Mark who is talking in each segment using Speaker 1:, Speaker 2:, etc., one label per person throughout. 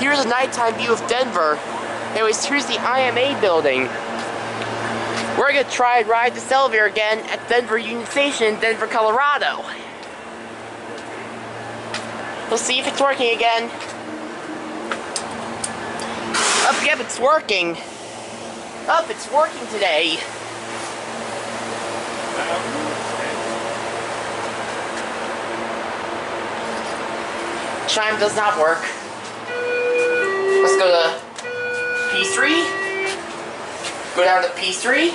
Speaker 1: Here's a nighttime view of Denver. Anyways, here's the IMA building. We're gonna try and ride this elevator again at Denver Union Station in Denver, Colorado. Let's see if it's working again. Oh, yep, it's working. Oh, it's working today. Chime does not work. Let's go to P3. Go down to P3.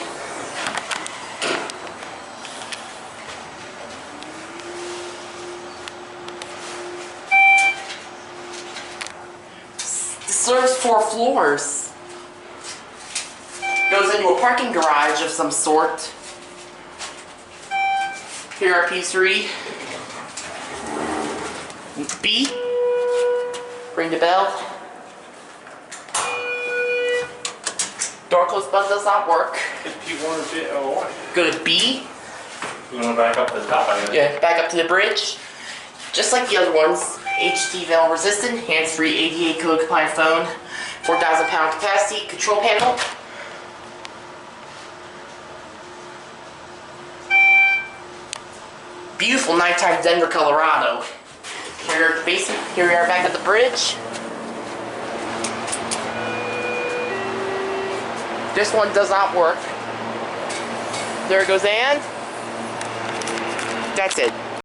Speaker 1: This serves 4 floors. Goes into a parking garage of some sort. Here are P3. B. Ring the bell. Door close button does not work.
Speaker 2: P1 or P1.
Speaker 1: Go to B.
Speaker 2: You want to back up to the top, I guess.
Speaker 1: Yeah, back up to the bridge. Just like the other ones. HT valve resistant, hands-free ADA code compliant phone, 4,000 pound capacity, control panel. Beautiful nighttime Denver, Colorado. Here we are at the basement. Here we are back at the bridge. This one does not work. There it goes, and that's it.